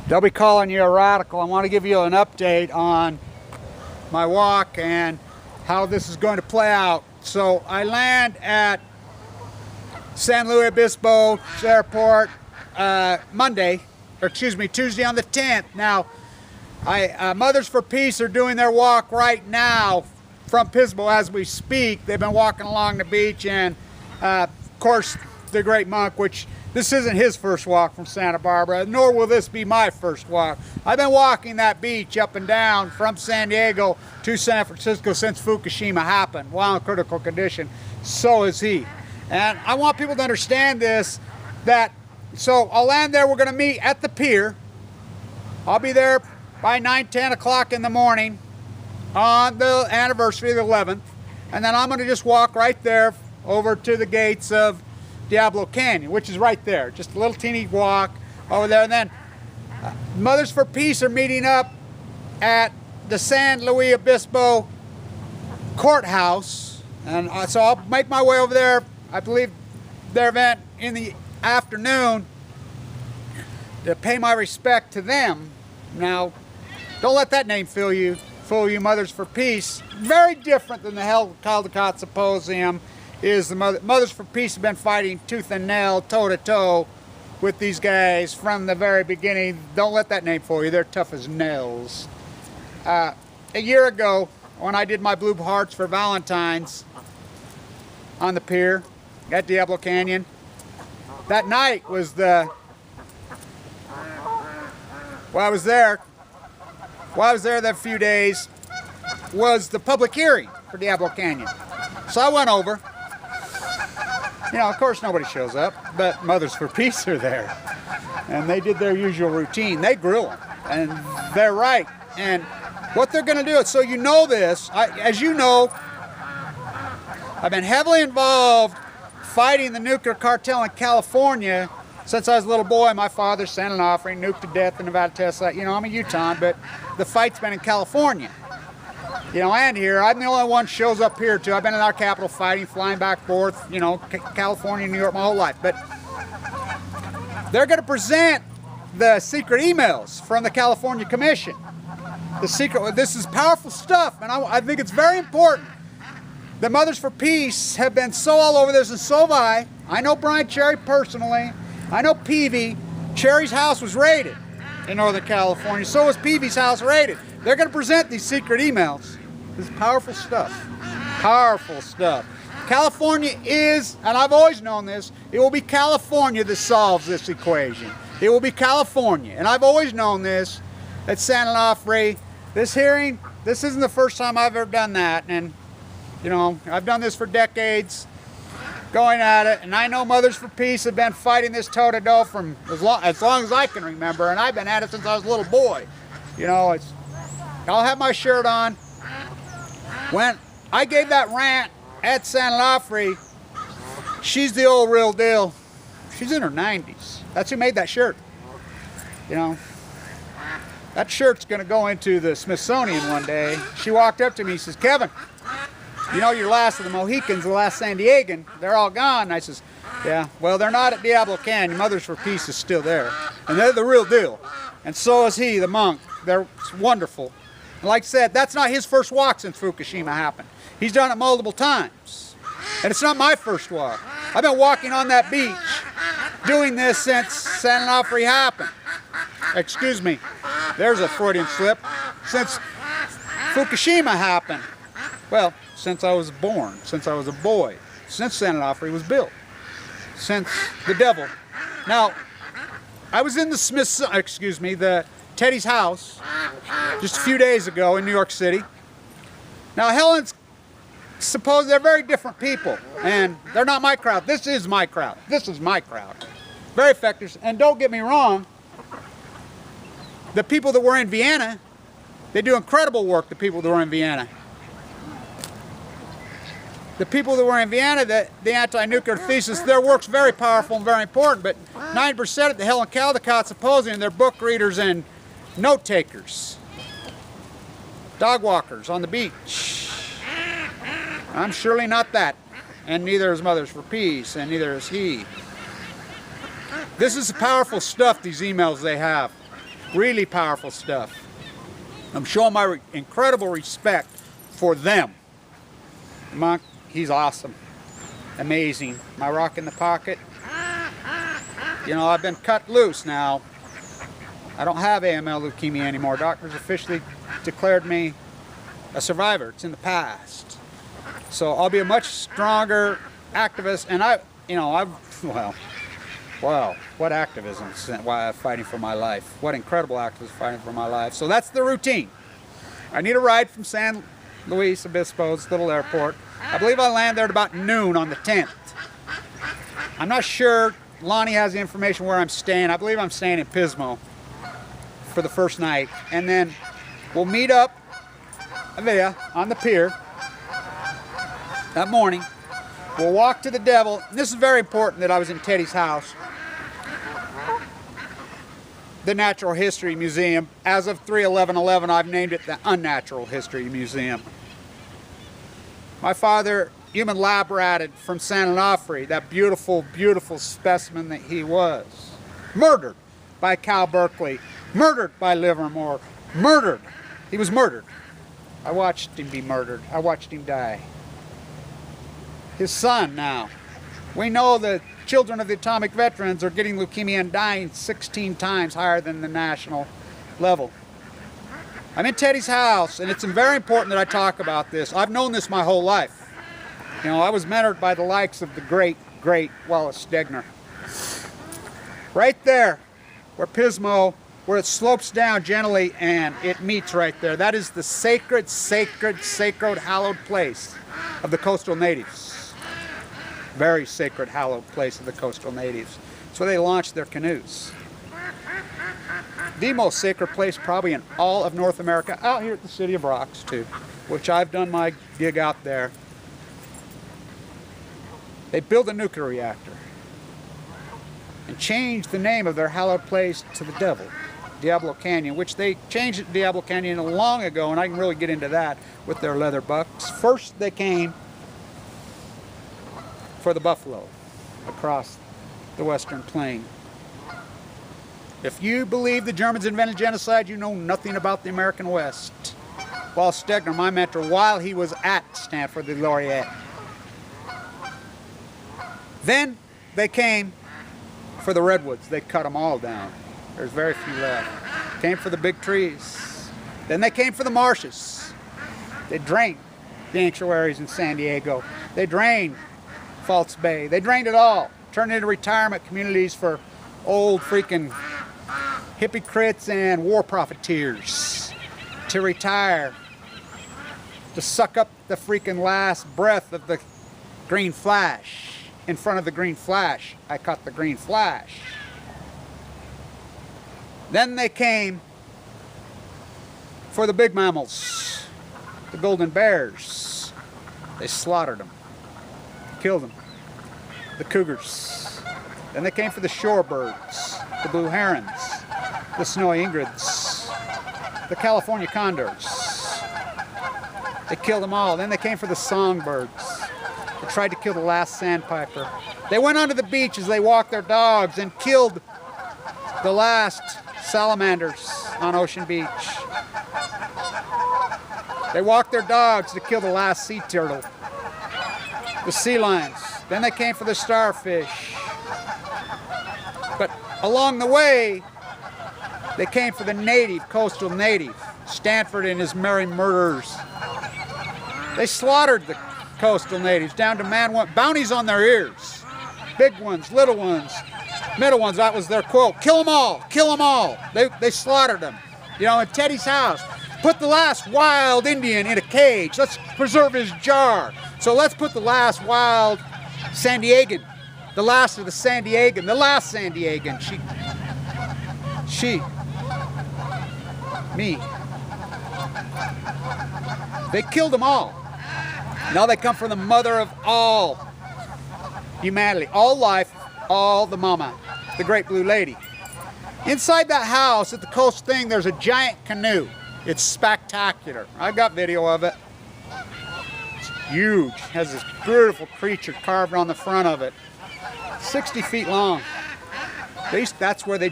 They'll be calling you a radical. I want to give you an update on my walk and how this is going to play out. So I land at San Luis Obispo Airport Tuesday on the 10th. Now, Mothers for Peace are doing their walk right now from Pismo as we speak. They've been walking along the beach, and of course the great monk, which this isn't his first walk from Santa Barbara, nor will this be my first walk. I've been walking that beach up and down from San Diego to San Francisco since Fukushima happened, while in critical condition. So is he. And I want people to understand this, so I'll land there. We're going to meet at the pier. I'll be there by 10 o'clock in the morning on the anniversary of the 11th. And then I'm going to just walk right there over to the gates of Diablo Canyon, which is right there. Just a little teeny walk over there. And then Mothers for Peace are meeting up at the San Luis Obispo courthouse. And so I'll make my way over there. I believe their event in the afternoon to pay my respect to them. Now, don't let that name fool you, Mothers for Peace. Very different than the Caldecott Symposium is the Mothers for Peace have been fighting tooth and nail, toe to toe with these guys from the very beginning. Don't let that name fool you. They're tough as nails. A year ago, when I did my Blue Hearts for Valentine's on the pier at Diablo Canyon, that night was I was there that few days, was the public hearing for Diablo Canyon. So I went over. You know, of course nobody shows up, but Mothers for Peace are there. And they did their usual routine. They grill them, and they're right. And what they're going to do, so you know this, as you know, I've been heavily involved fighting the nuclear cartel in California since I was a little boy. My father sent an offering, nuked to death in Nevada test site. You know, I'm a Utah, but the fight's been in California. You know, and here, I'm the only one shows up here too. I've been in our capital fighting, flying back and forth, you know, California, New York, my whole life. But they're going to present the secret emails from the California Commission. This is powerful stuff, and I think it's very important. The Mothers for Peace have been so all over this, and so have I. I know Brian Cherry personally. I know Peavy. Cherry's house was raided in Northern California. So was Peavy's house raided. They're going to present these secret emails. This is powerful stuff. Powerful stuff. California is, and I've always known this, it will be California that solves this equation. It will be California. And I've always known this at San Onofre. This hearing, this isn't the first time I've ever done that. And, you know, I've done this for decades, going at it. And I know Mothers for Peace have been fighting this toe-to-toe from as long as I can remember. And I've been at it since I was a little boy. You know, I'll have my shirt on. When I gave that rant at San Onofre, she's the old real deal. She's in her 90s. That's who made that shirt. You know, that shirt's going to go into the Smithsonian one day. She walked up to me and says, "Kevin, you know you're last of the Mohicans, the last San Diegan. They're all gone." And I says, "Yeah, well, they're not at Diablo Canyon. Mothers for Peace is still there. And they're the real deal. And so is he, the monk. They're wonderful." And like I said, that's not his first walk since Fukushima happened. He's done it multiple times. And it's not my first walk. I've been walking on that beach doing this since San Onofre happened. Excuse me, there's a Freudian slip. Since Fukushima happened. Well, since I was born, since I was a boy, since San Onofre was built, since the devil. Now, I was in the Teddy's house just a few days ago in New York City. Now, Helen's supposed they're very different people, and they're not my crowd. This is my crowd. This is my crowd. Very effective. And don't get me wrong, the people that were in Vienna, they do incredible work, the people that were in Vienna. The people that were in Vienna, the anti-nuclear thesis, their work's very powerful and very important, but 90% of the Helen Caldecott Symposium, they're book readers and note takers. Dog walkers on the beach. I'm surely not that. And neither is Mothers for Peace, and neither is he. This is powerful stuff, these emails they have. Really powerful stuff. I'm showing my incredible respect for them. Monk, he's awesome. Amazing. My rock in the pocket. You know, I've been cut loose now. I don't have AML leukemia anymore. Doctors officially declared me a survivor. It's in the past. So I'll be a much stronger activist. And wow, what activism, why I'm fighting for my life. What incredible activism fighting for my life. So that's the routine. I need a ride from San Luis Obispo's little airport. I believe I land there at about noon on the 10th. I'm not sure. Lonnie has the information where I'm staying. I believe I'm staying in Pismo for the first night. And then we'll meet up there on the pier that morning. We'll walk to the Devil. And this is very important that I was in Teddy's house. The Natural History Museum. As of 3/11/11, I've named it the Unnatural History Museum. My father, human lab ratted from San Onofre, that beautiful, beautiful specimen that he was. Murdered by Cal Berkeley. Murdered by Livermore. Murdered. He was murdered. I watched him be murdered. I watched him die. His son now. We know the children of the atomic veterans are getting leukemia and dying 16 times higher than the national level. I'm in Teddy's house, and it's very important that I talk about this. I've known this my whole life. You know, I was mentored by the likes of the great, great Wallace Stegner. Right there, where Pismo, where it slopes down gently and it meets right there. That is the sacred, sacred, sacred, hallowed place of the coastal natives. Very sacred, hallowed place of the coastal natives. That's where they launched their canoes. The most sacred place probably in all of North America, out here at the City of Rocks too, which I've done my gig out there. They built a nuclear reactor and changed the name of their hallowed place to the Devil, Diablo Canyon, which they changed it to Diablo Canyon long ago, and I can really get into that with their leather bucks. First they came for the buffalo across the Western Plain. If you believe the Germans invented genocide, you know nothing about the American West. Wallace Stegner, my mentor, while he was at Stanford, the laureate. Then they came for the redwoods. They cut them all down. There's very few left. Came for the big trees. Then they came for the marshes. They drained the sanctuaries in San Diego. They drained False Bay. They drained it all. Turned it into retirement communities for old freaking hypocrites and war profiteers to retire, to suck up the freaking last breath of the green flash. In front of the green flash, I caught the green flash. Then they came for the big mammals, the golden bears. They slaughtered them, killed them, the cougars. Then they came for the shorebirds, the blue herons, the snowy egrets, the California condors. They killed them all. Then they came for the songbirds. They tried to kill the last sandpiper. They went onto the beach as they walked their dogs and killed the last salamanders on Ocean Beach. They walked their dogs to kill the last sea turtle, the sea lions. Then they came for the starfish. But along the way, they came for the native, coastal native, Stanford and his merry murderers. They slaughtered the coastal natives down to bounties on their ears. Big ones, little ones, middle ones. That was their quote. Kill them all, kill them all. They slaughtered them. You know, in Teddy's house. Put the last wild Indian in a cage. Let's preserve his jar. So let's put the last wild San Diegan, the last of the San Diegan, the last San Diegan. Me. They killed them all. Now they come from the mother of all humanity, all life, all the mama, the great blue lady. Inside that house at the coast thing, there's a giant canoe. It's spectacular. I got video of it. It's huge. It has this beautiful creature carved on the front of it. 60 feet long. That's where they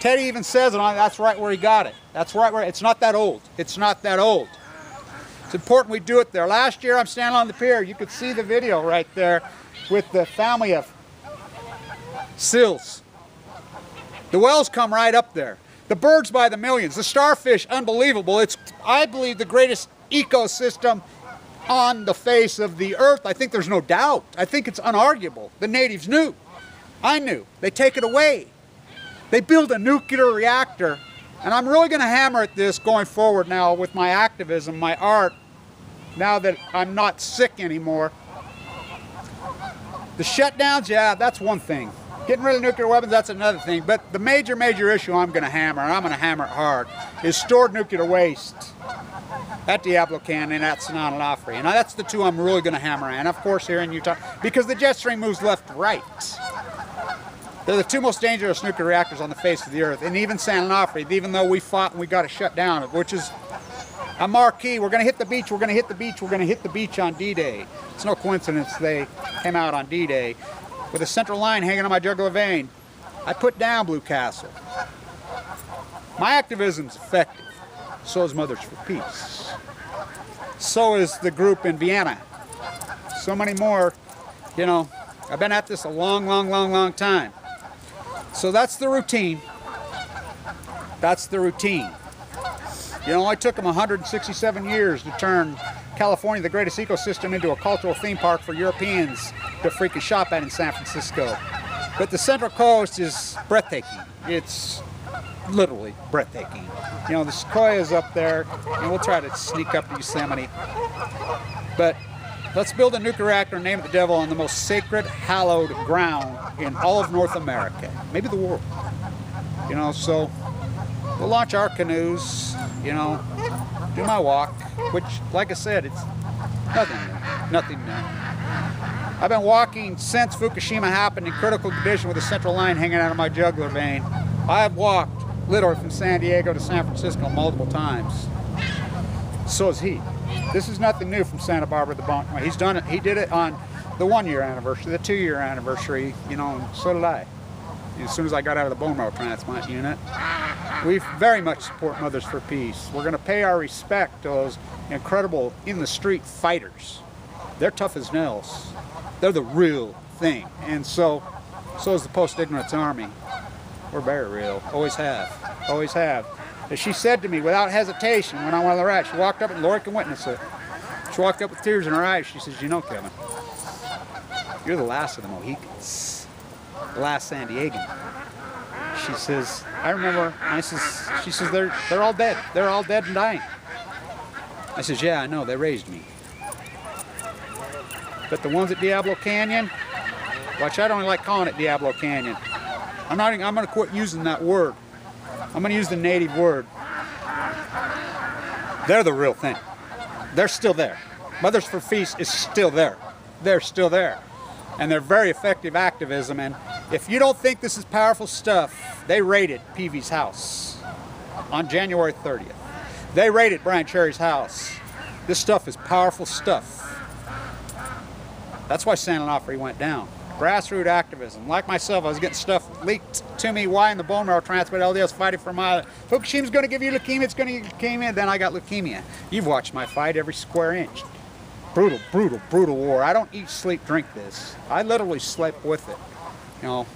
Teddy even says it on, that's right where he got it. That's right where, it's not that old. It's not that old. It's important we do it there. Last year I'm standing on the pier. You could see the video right there with the family of seals. The whales come right up there. The birds by the millions. The starfish, unbelievable. It's, I believe, the greatest ecosystem on the face of the earth. I think there's no doubt. I think it's unarguable. The natives knew. I knew. They take it away. They build a nuclear reactor. And I'm really going to hammer at this going forward now with my activism, my art, now that I'm not sick anymore. The shutdowns, yeah, that's one thing. Getting rid of nuclear weapons, that's another thing. But the major issue I'm going to hammer, and I'm going to hammer it hard, is stored nuclear waste at Diablo Canyon and at San Onofre. And that's the two I'm really going to hammer. And of course here in Utah, because the jet stream moves left to right. They're the two most dangerous nuclear reactors on the face of the earth. And even San Onofre, even though we fought and we got it shut down, which is a marquee, we're going to hit the beach, we're going to hit the beach, we're going to hit the beach on D-Day. It's no coincidence they came out on D-Day. With a central line hanging on my jugular vein, I put down Blue Castle. My activism's effective. So is Mothers for Peace. So is the group in Vienna. So many more. You know, I've been at this a long time. So that's the routine. That's the routine. You know, it took them 167 years to turn California, the greatest ecosystem, into a cultural theme park for Europeans to freaking shop at in San Francisco. But the Central Coast is breathtaking. It's literally breathtaking. You know, the sequoias up there, and we'll try to sneak up to Yosemite. But let's build a nuclear reactor and name it the devil on the most sacred, hallowed ground in all of North America, maybe the world. You know, so we'll launch our canoes, you know, do my walk, which, like I said, it's nothing new. I've been walking since Fukushima happened in critical condition with a central line hanging out of my jugular vein. I've walked literally from San Diego to San Francisco multiple times. So has he. This is nothing new from Santa Barbara to the Bronx. He's done it. He did it on the 1-year anniversary, the 2-year anniversary, you know, and so did I. As soon as I got out of the bone marrow transplant unit. We very much support Mothers for Peace. We're going to pay our respect to those incredible in-the-street fighters. They're tough as nails. They're the real thing. And so is the post-ignorance army. We're very real. Always have. Always have. As she said to me without hesitation when I went on the ride, she walked up, and Lori can witness it. She walked up with tears in her eyes. She says, you know, Kevin, you're the last of the Mohicans. The last San Diegan. She says, I remember, she says, they're all dead. They're all dead and dying. I says, yeah, I know, they raised me. But the ones at Diablo Canyon, watch, I don't like calling it Diablo Canyon. I'm going to quit using that word. I'm going to use the native word. They're the real thing. They're still there. Mothers for Peace is still there. They're still there. And they're very effective activism. And if you don't think this is powerful stuff, they raided Peavy's house on January 30th. They raided Brian Cherry's house. This stuff is powerful stuff. That's why San Onofre went down. Grassroots activism. Like myself, I was getting stuff leaked to me. Why in the bone marrow transplant? LDS fighting for my Fukushima's going to give you leukemia. It's going to give you leukemia. Then I got leukemia. You've watched my fight every square inch. Brutal, brutal, brutal war. I don't eat, sleep, drink this. I literally slept with it. You know,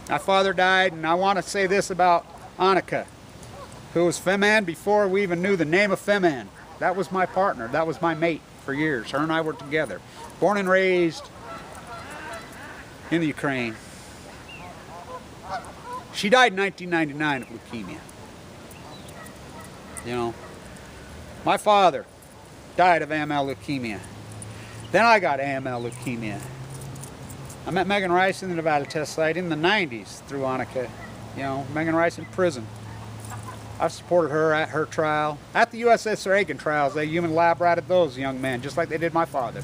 my father died, and I want to say this about Annika, who was Feman before we even knew the name of Feman. That was my partner. That was my mate for years. Her and I were together. Born and raised in the Ukraine. She died in 1999 of leukemia. You know, my father died of AML leukemia. Then I got AML leukemia. I met Megan Rice in the Nevada test site in the 90s through Annika. You know, Megan Rice in prison. I've supported her at her trial. At the USS Reagan trials, they human lab ratted those young men, just like they did my father.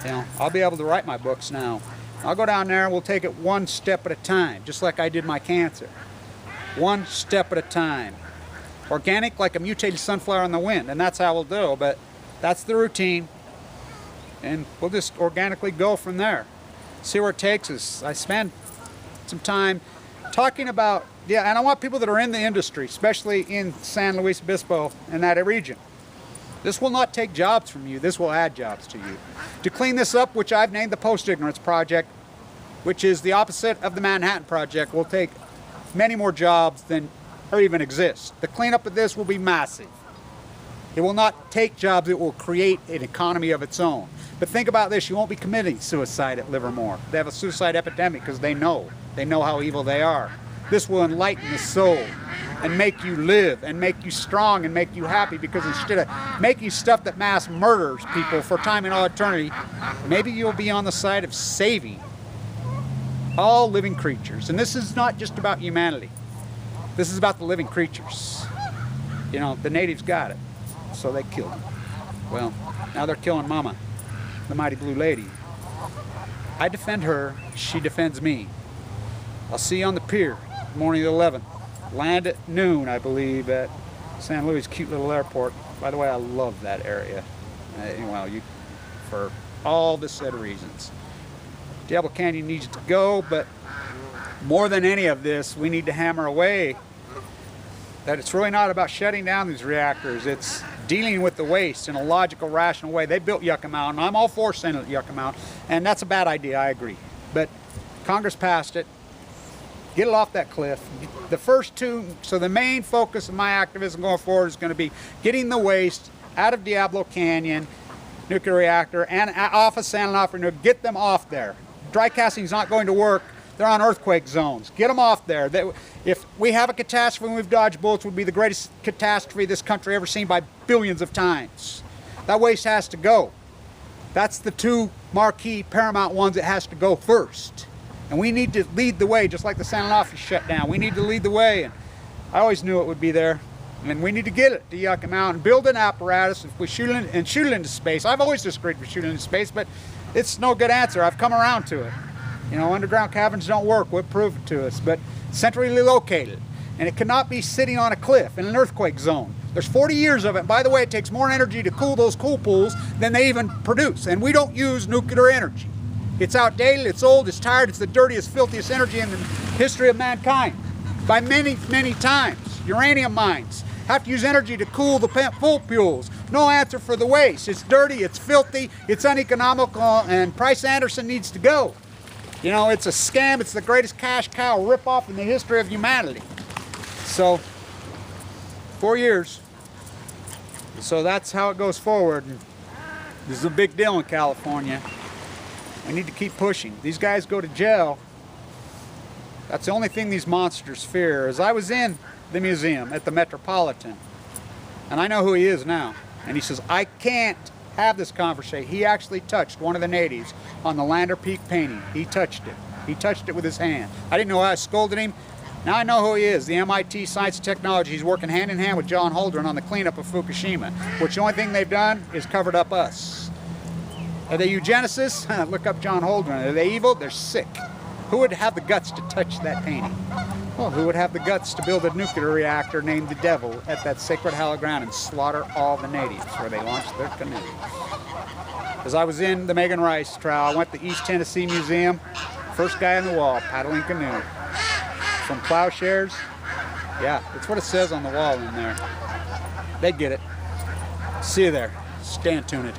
You know, I'll be able to write my books now. I'll go down there and we'll take it one step at a time, just like I did my cancer. One step at a time. Organic like a mutated sunflower in the wind, and that's how we'll do, but that's the routine. And we'll just organically go from there. See where it takes us. I spent some time talking about, yeah, and I want people that are in the industry, especially in San Luis Obispo and that region. This will not take jobs from you. This will add jobs to you. To clean this up, which I've named the Post-Ignorance Project, which is the opposite of the Manhattan Project, will take many more jobs than even exist. The cleanup of this will be massive. It will not take jobs, it will create an economy of its own. But think about this, you won't be committing suicide at Livermore. They have a suicide epidemic because they know how evil they are. This will enlighten the soul and make you live and make you strong and make you happy, because instead of making stuff that mass murders people for time and all eternity, maybe you'll be on the side of saving all living creatures. And this is not just about humanity. This is about the living creatures. You know, the natives got it, so they killed them. Well, now they're killing Mama, the mighty blue lady. I defend her, she defends me. I'll see you on the pier, morning of the 11th. Land at noon, I believe, at San Luis, cute little airport. By the way, I love that area. Well, for all the said reasons. Diablo Canyon needs to go, but more than any of this, we need to hammer away that it's really not about shutting down these reactors. It's dealing with the waste in a logical, rational way. They built Yucca Mountain. I'm all for sending it to Yucca Mountain, and that's a bad idea, I agree. But Congress passed it. Get it off that cliff. The first two, so the main focus of my activism going forward is going to be getting the waste out of Diablo Canyon nuclear reactor and off of San Onofre. Get them off there. Dry casting is not going to work. They're on earthquake zones. Get them off there. If we have a catastrophe and we've dodged bullets, it would be the greatest catastrophe this country ever seen by billions of times. That waste has to go. That's the two marquee paramount ones that has to go first. And we need to lead the way, just like the San Onofre shut down. We need to lead the way, and I always knew it would be there. And we need to get it to Yucca Mountain, build an apparatus. If we shoot it into space, I've always disagreed with shooting into space, but it's no good answer. I've come around to it. You know, underground caverns don't work. We'll prove it to us. But centrally located, and it cannot be sitting on a cliff in an earthquake zone. There's 40 years of it. By the way, it takes more energy to cool those cool pools than they even produce, and we don't use nuclear energy. It's outdated, it's old, it's tired, it's the dirtiest, filthiest energy in the history of mankind. By many, many times. Uranium mines have to use energy to cool the fuel pools. No answer for the waste. It's dirty, it's filthy, it's uneconomical, and Price Anderson needs to go. You know, it's a scam, it's the greatest cash cow ripoff in the history of humanity. So, 4 years. So that's how it goes forward. This is a big deal in California. We need to keep pushing. These guys go to jail. That's the only thing these monsters fear. As I was in the museum at the Metropolitan, and I know who he is now, and he says, I can't have this conversation. He actually touched one of the natives on the Lander Peak painting. He touched it. He touched it with his hand. I didn't know why I scolded him. Now I know who he is, the MIT Science and Technology. He's working hand in hand with John Holdren on the cleanup of Fukushima, which the only thing they've done is covered up us. Are they eugenicists? Look up John Holdren. Are they evil? They're sick. Who would have the guts to touch that painting? Well, who would have the guts to build a nuclear reactor named the Devil at that sacred hallowed ground and slaughter all the natives where they launched their canoe? As I was in the Megan Rice trial, I went to the East Tennessee Museum. First guy on the wall, paddling canoe. From plowshares. Yeah, that's what it says on the wall in there. They get it. See you there. Stand tuned.